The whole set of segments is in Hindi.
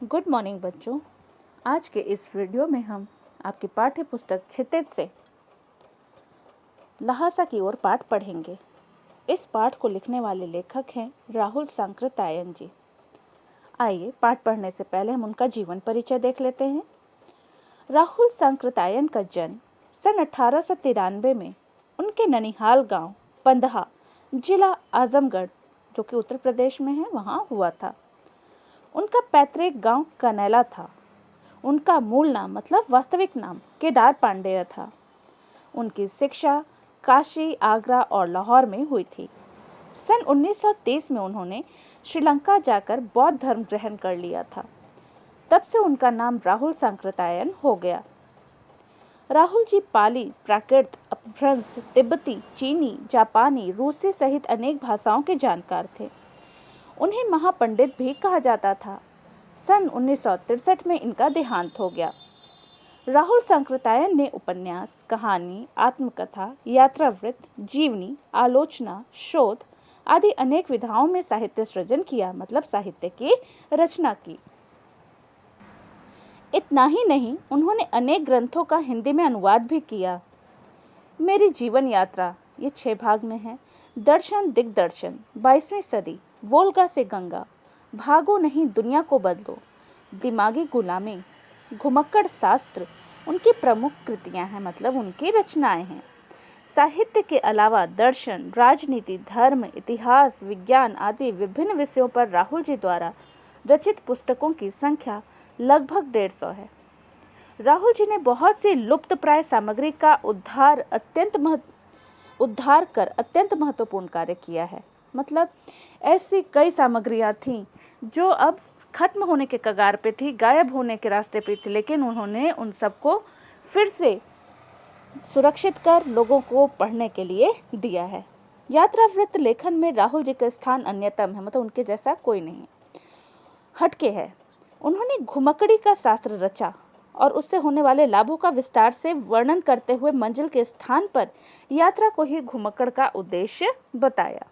गुड मॉर्निंग बच्चों। आज के इस वीडियो में हम आपकी पाठ्य पुस्तक क्षितिज से लहासा की ओर पाठ पढ़ेंगे। इस पाठ को लिखने वाले लेखक हैं राहुल सांकृत्यायन जी। आइए पाठ पढ़ने से पहले हम उनका जीवन परिचय देख लेते हैं। राहुल सांकृत्यायन का जन्म सन 1893 में उनके ननिहाल गांव पंदहा, जिला आजमगढ़, जो कि उत्तर प्रदेश में है, वहां हुआ था। उनका पैतृक गांव कनैला था। उनका मूल नाम मतलब वास्तविक नाम केदार पांडेय था। उनकी शिक्षा काशी, आगरा और लाहौर में हुई थी। सन 1930 में उन्होंने श्रीलंका जाकर बौद्ध धर्म ग्रहण कर लिया था। तब से उनका नाम राहुल सांकृत्यायन हो गया। राहुल जी पाली, प्राकृत, अपभ्रंश, तिब्बती, चीनी, जापानी, रूसी सहित अनेक भाषाओं के जानकार थे। उन्हें महापंडित भी कहा जाता था। सन 1963 में इनका देहांत हो गया। राहुल सांकृत्यायन ने उपन्यास, कहानी, आत्मकथा, यात्रावृत्त, जीवनी, आलोचना, शोध आदि अनेक विधाओं में साहित्य सृजन किया, मतलब साहित्य की रचना की। इतना ही नहीं, उन्होंने अनेक ग्रंथों का हिंदी में अनुवाद भी किया। मेरी जीवन यात्रा ये 6 भाग में है। दर्शन दिग्दर्शन, 22वीं सदी, वोल्गा से गंगा, भागो नहीं दुनिया को बदलो, दिमागी गुलामी, घुमक्कड़ शास्त्र उनकी प्रमुख कृतियां हैं, मतलब उनकी रचनाएं हैं। साहित्य के अलावा दर्शन, राजनीति, धर्म, इतिहास, विज्ञान आदि विभिन्न विषयों पर राहुल जी द्वारा रचित पुस्तकों की संख्या लगभग 150 है। राहुल जी ने बहुत सी लुप्तप्राय सामग्री का उद्धार कर अत्यंत महत्वपूर्ण कार्य किया है। मतलब ऐसी कई सामग्रियां थीं जो अब खत्म होने के कगार पे थी, गायब होने के रास्ते पे थी, लेकिन उन्होंने उन सबको फिर से सुरक्षित कर लोगों को पढ़ने के लिए दिया है। यात्रावृत्त लेखन में राहुल जी का स्थान अन्यतम है, मतलब उनके जैसा कोई नहीं हटके है। उन्होंने घुमक्कड़ी का शास्त्र रचा और उससे होने वाले लाभों का विस्तार से वर्णन करते हुए मंजिल के स्थान पर यात्रा को ही घुमक्कड़ का उद्देश्य बताया,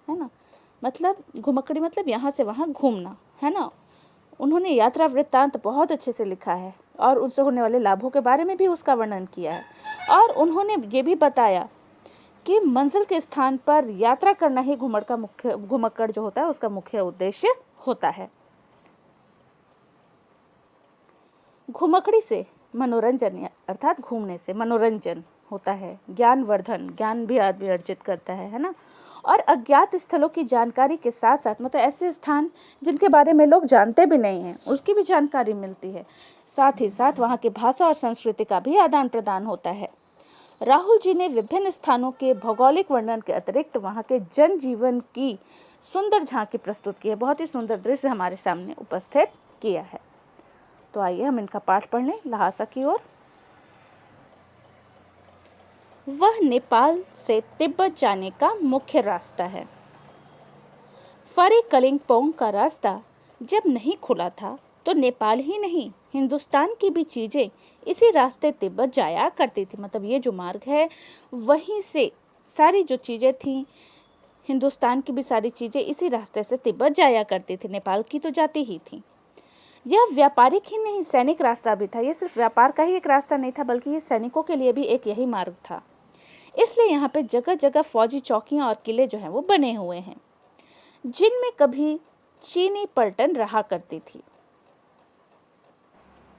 है ना। मतलब घुमक्कड़ी मतलब यहाँ से वहाँ घूमना, है ना। उन्होंने यात्रा वृत्तांत बहुत अच्छे से लिखा है और उससे होने वाले लाभों के बारे में भी उसका वर्णन किया है। और उन्होंने ये भी बताया कि मंजिल के स्थान पर यात्रा करना ही घुमक्कड़ जो होता है उसका मुख्य उद्देश्य होता है। घुमक्कड़ी से मनोरंजन अर्थात घूमने से मनोरंजन होता है, ज्ञानवर्धन, ज्ञान भी आदमी अर्जित करता है ना। और अज्ञात स्थलों की जानकारी के साथ साथ, मतलब ऐसे स्थान जिनके बारे में लोग जानते भी नहीं हैं, उसकी भी जानकारी मिलती है। साथ ही साथ वहाँ की भाषा और संस्कृति का भी आदान प्रदान होता है। राहुल जी ने विभिन्न स्थानों के भौगोलिक वर्णन के अतिरिक्त वहाँ के जनजीवन की सुंदर झांकी प्रस्तुत की है। बहुत ही सुंदर दृश्य हमारे सामने उपस्थित किया है। तो आइए हम इनका पाठ पढ़ लें। लहासा की ओर। वह नेपाल से तिब्बत जाने का मुख्य रास्ता है। फरी कलिंगपोंग का रास्ता जब नहीं खुला था तो नेपाल ही नहीं, हिंदुस्तान की भी चीजें इसी रास्ते तिब्बत जाया करती थी। मतलब ये जो मार्ग है वहीं से सारी जो चीजें थी, हिंदुस्तान की भी सारी चीजें इसी रास्ते से तिब्बत जाया करती थी। नेपाल की तो जाती ही थी। यह व्यापारिक ही नहीं, सैनिक रास्ता भी था। ये सिर्फ व्यापार का ही एक रास्ता नहीं था, बल्कि ये सैनिकों के लिए भी एक यही मार्ग था। इसलिए यहाँ पे जगह जगह फौजी चौकियां और किले जो हैं वो बने हुए हैं, जिनमें कभी चीनी पलटन रहा करती थी।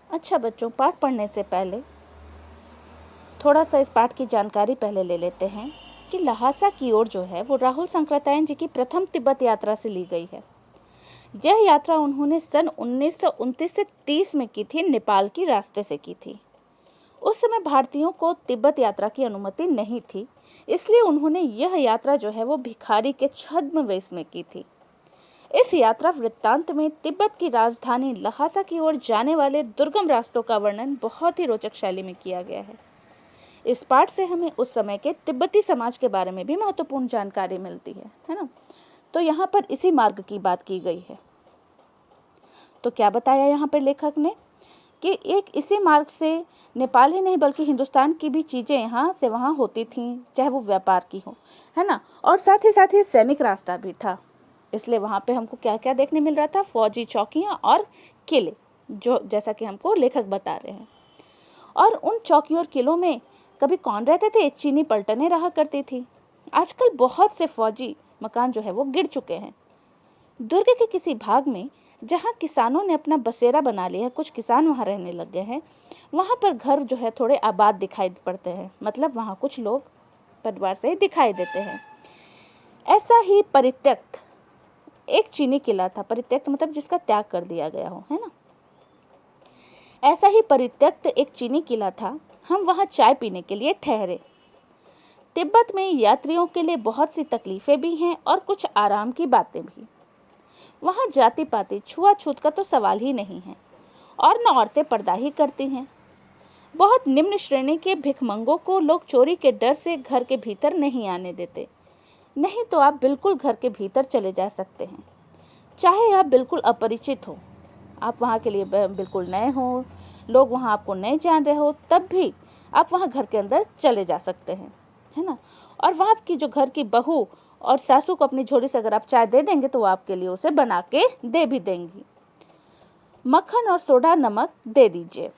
अच्छा बच्चों, पाठ पढ़ने से पहले थोड़ा सा इस पाठ की जानकारी पहले ले लेते हैं कि लहासा की ओर जो है वो राहुल सांकृत्यायन जी की प्रथम तिब्बत यात्रा से ली गई है। यह यात्रा उन्होंने सन 1929 से 30 में की थी, नेपाल की रास्ते से की थी। उस समय भारतीयों को तिब्बत यात्रा की अनुमति नहीं थी, इसलिए उन्होंने यह यात्रा जो है वो भिखारी के छद्म वेश में की थी। इस यात्रा वृत्तांत में तिब्बत की राजधानी लहासा की ओर जाने वाले दुर्गम रास्तों का वर्णन बहुत ही रोचक शैली में किया गया है। इस पाठ से हमें उस समय के तिब्बती समाज के बारे में भी महत्वपूर्ण जानकारी मिलती है ना। तो यहाँ पर इसी मार्ग की बात की गई है। तो क्या बताया यहाँ पर लेखक ने कि एक इसी मार्ग से नेपाल ही नहीं बल्कि हिंदुस्तान की भी चीज़ें यहाँ से वहाँ होती थीं, चाहे वो व्यापार की हो, है ना। और साथ ही सैनिक रास्ता भी था। इसलिए वहाँ पे हमको क्या क्या देखने मिल रहा था, फौजी चौकियाँ और किले, जो जैसा कि हमको लेखक बता रहे हैं। और उन चौकियों और किलों में कभी कौन रहते थे? चीनी पलटनें रहा करती थी। आजकल बहुत से फौजी मकान जो है वो गिर चुके हैं। दुर्ग के किसी भाग में जहाँ किसानों ने अपना बसेरा बना लिया है, कुछ किसान वहाँ रहने लग गए हैं, वहाँ पर घर जो है थोड़े आबाद दिखाई पड़ते हैं, मतलब वहाँ कुछ लोग परिवार से दिखाई देते हैं। ऐसा ही परित्यक्त एक चीनी किला था। परित्यक्त मतलब जिसका त्याग कर दिया गया हो, है ना। ऐसा ही परित्यक्त एक चीनी किला था। हम वहाँ चाय पीने के लिए ठहरे। तिब्बत में यात्रियों के लिए बहुत सी तकलीफें भी हैं और कुछ आराम की बातें भी। वहाँ जाति पाति छुआछूत का तो सवाल ही नहीं है, और न औरतें पर्दा ही करती हैं। बहुत निम्न श्रेणी के भिखमंगों को लोग चोरी के डर से घर के भीतर नहीं आने देते, नहीं तो आप बिल्कुल घर के भीतर चले जा सकते हैं। चाहे आप बिल्कुल अपरिचित हो, आप वहाँ के लिए बिल्कुल नए हो, लोग वहाँ आपको नहीं जान रहे हो, तब भी आप वहाँ घर के अंदर चले जा सकते हैं, है ना। और वहाँ की जो घर की बहू और सासू को अपनी झोली से अगर आप चाय दे देंगे तो वो आपके लिए उसे बना के दे भी देंगी। मक्खन और सोडा नमक दे दीजिए।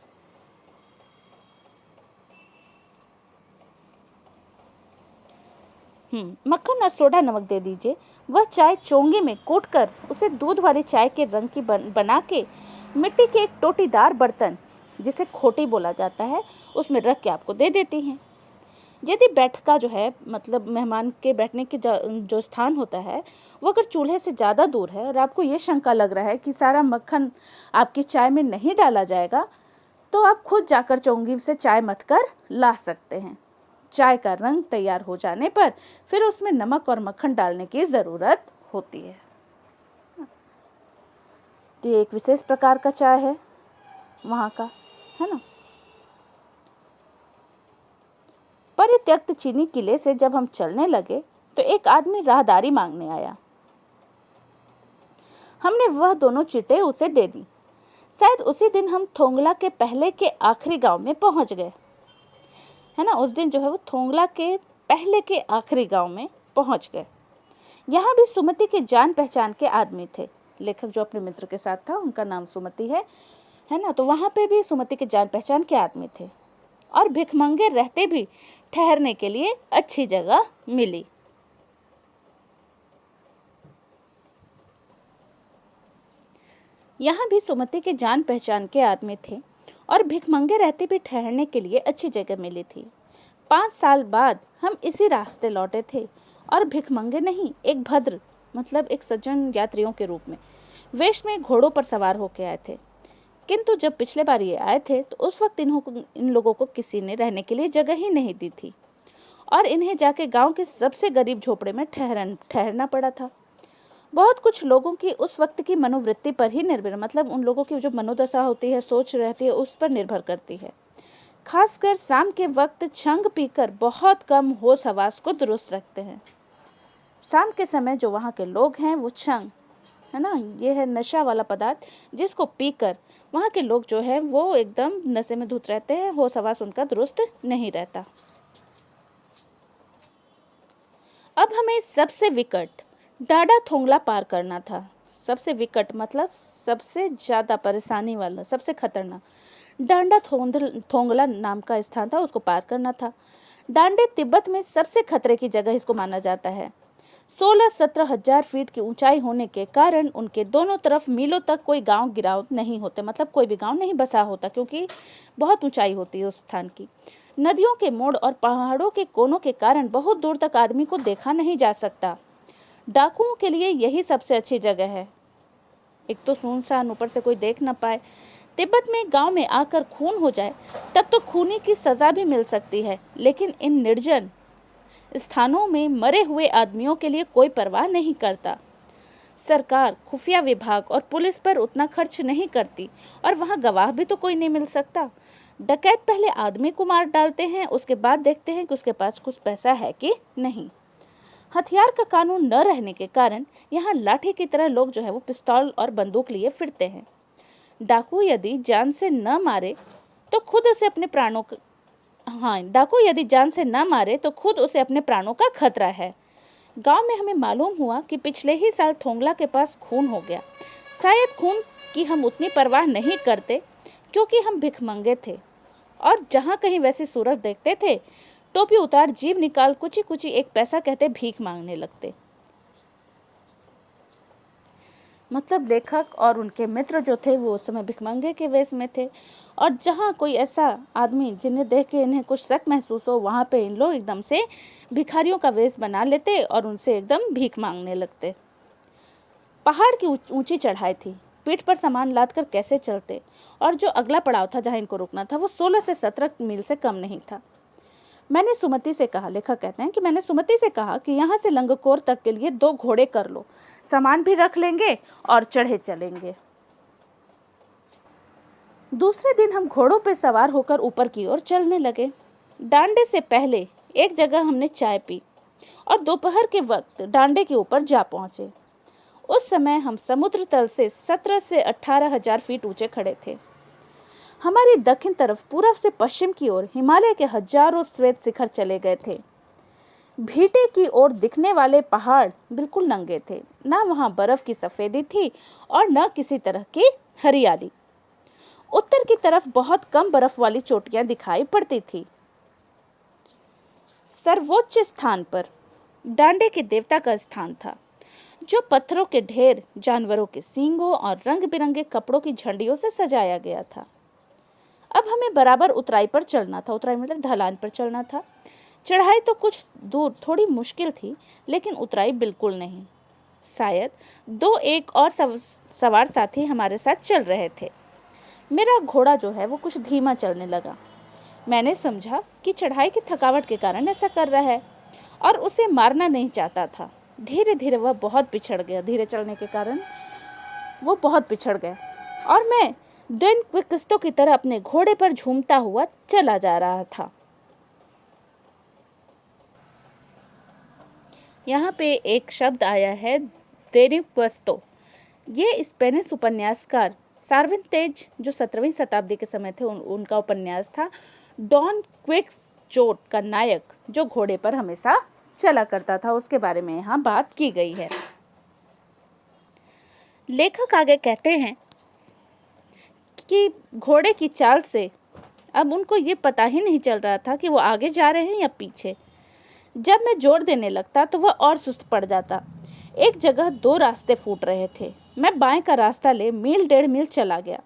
मक्खन और सोडा नमक दे दीजिए। वह चाय चोंगे में कूटकर उसे दूध वाली चाय के रंग की बना के मिट्टी के एक टोटीदार बर्तन, जिसे खोटी बोला जाता है, उसमें रख के आपको दे देती हैं। यदि बैठका जो है, मतलब मेहमान के बैठने के जो स्थान होता है, वो अगर चूल्हे से ज़्यादा दूर है और आपको ये शंका लग रहा है कि सारा मक्खन आपकी चाय में नहीं डाला जाएगा, तो आप खुद जाकर चौंगी से चाय मथ कर ला सकते हैं। चाय का रंग तैयार हो जाने पर फिर उसमें नमक और मक्खन डालने की ज़रूरत होती है। तो ये एक विशेष प्रकार का चाय है वहाँ का, है ना। परित्यक्त चीनी किले से जब हम चलने लगे तो एक आदमी राहदारी मांगने आया। हमने वह दोनों चिट्टे उसे दे दी। शायद उसी दिन हम थोंगला के पहले के आखिरी गांव में पहुंच गए, है ना। उस दिन जो है वो थोंगला के पहले के आखिरी गांव में पहुंच गए। यहाँ भी सुमति के जान पहचान के आदमी थे। लेखक जो अपने मित्र के साथ था उनका नाम सुमति है ना। तो वहाँ पे भी सुमति के जान पहचान के आदमी थे, और भिखमंगे रहते भी ठहरने के लिए अच्छी जगह मिली। यहाँ भी सुमति के जान पहचान के आदमी थे और भिखमंगे रहते भी ठहरने के लिए अच्छी जगह मिली थी। 5 साल बाद हम इसी रास्ते लौटे थे, और भिखमंगे नहीं, एक भद्र मतलब एक सज्जन यात्रियों के रूप में वेश में घोड़ों पर सवार होकर आए थे। किंतु जब पिछले बार ये आए थे तो उस वक्त इन लोगों को किसी ने रहने के लिए जगह ही नहीं दी थी, और इन्हें जाके गांव के सबसे गरीब झोपड़े में ठहरना पड़ा था। बहुत कुछ लोगों की उस वक्त की मनोवृत्ति पर ही निर्भर, मतलब उन लोगों की जो मनोदशा होती है, सोच रहती है, उस पर निर्भर करती है। खासकर शाम के वक्त छंग पीकर बहुत कम होश हवास को दुरुस्त रखते हैं। शाम के समय जो वहाँ के लोग हैं वो छंग, है ना, ये है नशा वाला पदार्थ जिसको पीकर वहाँ के लोग जो है वो एकदम नशे में धुत रहते हैं, होश हवास उनका दुरुस्त नहीं रहता। अब हमें सबसे विकट डाडा थोंगला पार करना था। सबसे विकट मतलब सबसे ज़्यादा परेशानी वाला, सबसे खतरनाक डांडा थोंगला नाम का स्थान था, उसको पार करना था। डांडे तिब्बत में सबसे खतरे की जगह इसको माना जाता है। 16-17 हजार फीट की ऊंचाई होने के कारण उनके दोनों तरफ मीलों तक कोई गांव गिराव नहीं होते, मतलब कोई भी गांव नहीं बसा होता, क्योंकि बहुत ऊंचाई होती है उस स्थान की। नदियों के मोड़ और पहाड़ों के कोनों के कारण बहुत दूर तक आदमी को देखा नहीं जा सकता। डाकुओं के लिए यही सबसे अच्छी जगह है। एक तो सुनसान, ऊपर से कोई देख न पाए। तिब्बत में गांव में आकर खून हो जाए तब तो खूनी की सजा भी मिल सकती है, लेकिन इन निर्जन स्थानों में मरे हुए आदमियों के लिए कोई परवाह नहीं करता। सरकार, खुफिया विभाग और पुलिस पर उतना खर्च नहीं करती, और वहाँ गवाह भी तो कोई नहीं मिल सकता। डकैत पहले आदमी को मार डालते हैं, उसके बाद देखते हैं कि उसके पास कुछ पैसा है कि नहीं। हथियार का कानून न रहने के कारण यहाँ लाठी की तरह लोग जो है वो पिस्तौल और बंदूक लिए फिरते हैं। डाकू यदि जान से न मारे तो खुद उसे अपने प्राणों का डाकू यदि जान से न मारे तो खुद उसे अपने प्राणों का खतरा है। गांव में हमें मालूम हुआ कि पिछले ही साल थोंगला के पास खून हो गया। शायद खून की हम उतनी परवाह नहीं करते क्योंकि हम भिखमंगे थे और जहाँ कहीं वैसी सूरत देखते थे टोपी उतार जीभ निकाल कुची कुची एक पैसा कहते भीख मांगने लगते। मतलब लेखक और उनके मित्र जो थे वो उस समय भिखमंगे के वेश में थे और जहाँ कोई ऐसा आदमी जिन्हें देख के इन्हें कुछ शक महसूस हो वहाँ पे इन लोग एकदम से भिखारियों का वेश बना लेते और उनसे एकदम भीख मांगने लगते। पहाड़ की ऊंची चढ़ाई थी, पीठ पर सामान लाद कर कैसे चलते और जो अगला पड़ाव था जहाँ इनको रुकना था वो 16 से 17 मील से कम नहीं था। मैंने सुमति से कहा, लेखक कहते हैं कि मैंने सुमति से कहा कि यहाँ से लंगकोर तक के लिए 2 घोड़े कर लो, सामान भी रख लेंगे और चढ़े चलेंगे। दूसरे दिन हम घोड़ों पर सवार होकर ऊपर की ओर चलने लगे। डांडे से पहले एक जगह हमने चाय पी और दोपहर के वक्त डांडे के ऊपर जा पहुंचे। उस समय हम समुद्र तल से 17 से 18 हजार फीट ऊंचे खड़े थे। हमारी दक्षिण तरफ पूर्व से पश्चिम की ओर हिमालय के हजारों श्वेत शिखर चले गए थे। भीटे की ओर दिखने वाले पहाड़ बिल्कुल नंगे थे, ना वहां बर्फ की सफेदी थी और न किसी तरह की हरियाली। उत्तर की तरफ बहुत कम बर्फ वाली चोटियां दिखाई पड़ती थी। सर्वोच्च स्थान पर डांडे के देवता का स्थान था, जो पत्थरों के ढेर, जानवरों के सींगों और रंग बिरंगे कपड़ों की झंडियों से सजाया गया था। अब हमें बराबर उतराई पर चलना था। उतराई मतलब ढलान पर चलना था। चढ़ाई तो कुछ दूर थोड़ी मुश्किल थी, लेकिन उतराई बिल्कुल नहीं। शायद 2-1 और सवार साथी हमारे साथ चल रहे थे। मेरा घोड़ा जो है वो कुछ धीमा चलने लगा। मैंने समझा कि चढ़ाई की थकावट के कारण ऐसा कर रहा है और उसे मारना नहीं चाहता था। धीरे धीरे वह बहुत पिछड़ गया। धीरे चलने के कारण वो बहुत पिछड़ गया और मैं दिन किस्तों की तरह अपने घोड़े पर झूमता हुआ चला जा रहा था। यहाँ पे एक शब्द आया है देरिक्वेस्तो। ये स्पेनिश उपन्यासकार सार्वंतेज जो 17वीं शताब्दी के समय थे उनका उपन्यास था। डॉन क्विक्सोट का नायक जो घोड़े पर हमेशा चला करता था, उसके बारे में यहाँ बात की गई है। लेखक आगे कहते हैं कि घोड़े की चाल से अब उनको ये पता ही नहीं चल रहा था कि वो आगे जा रहे हैं या पीछे। जब मैं जोर देने लगता तो वह और सुस्त पड़ जाता। एक जगह 2 रास्ते फूट रहे थे। मैं बाएं का रास्ता ले मील 1.5 मील चला गया।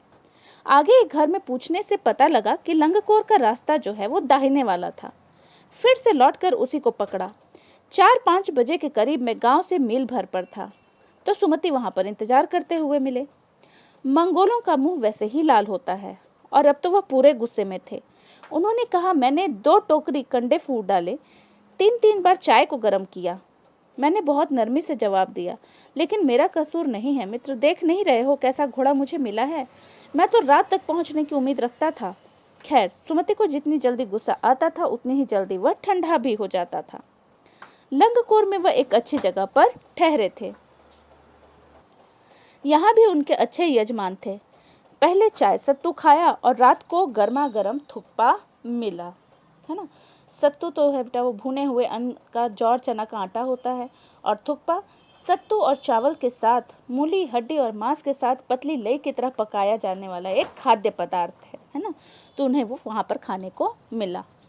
आगे एक घर में पूछने से पता लगा कि लंगकोर का रास्ता जो है वो दाहिने वाला था। फिर से लौटकर उसी को पकड़ा। 4-5 बजे के करीब मैं गांव से मील भर पर था तो सुमति वहां पर इंतजार करते हुए मिले। मंगोलों का मुंह वैसे ही लाल होता है और अब तो वह पूरे गुस्से में थे। उन्होंने कहा, मैंने 2 टोकरी कंडे फूट डाले, 3-3 बार चाय को गर्म किया। मैंने बहुत नरमी से जवाब दिया, लेकिन मेरा कसूर नहीं है मित्र। देख नहीं रहे हो कैसा घोड़ा मुझे मिला है? मैं तो रात तक पहुंचने की उम्मीद रखता था। खैर, सुमति को जितनी जल्दी गुस्सा आता था उतनी ही जल्दी वह ठंडा भी हो जाता था। लंगकोर में वह एक अच्छी जगह पर ठहरे थे। यहाँ भी उनके अच्छे यजमान थे। पहले चाय सत्तू खाया और रात को गर्मा गर्म थुक्पा मिला, है ना। सत्तू तो है बेटा वो भुने हुए अन्न का जौर चना का आटा होता है और थुक्पा सत्तू और चावल के साथ मूली, हड्डी और मांस के साथ पतली लई की तरह पकाया जाने वाला एक खाद्य पदार्थ है ना। तो उन्हें वो वहाँ पर खाने को मिला।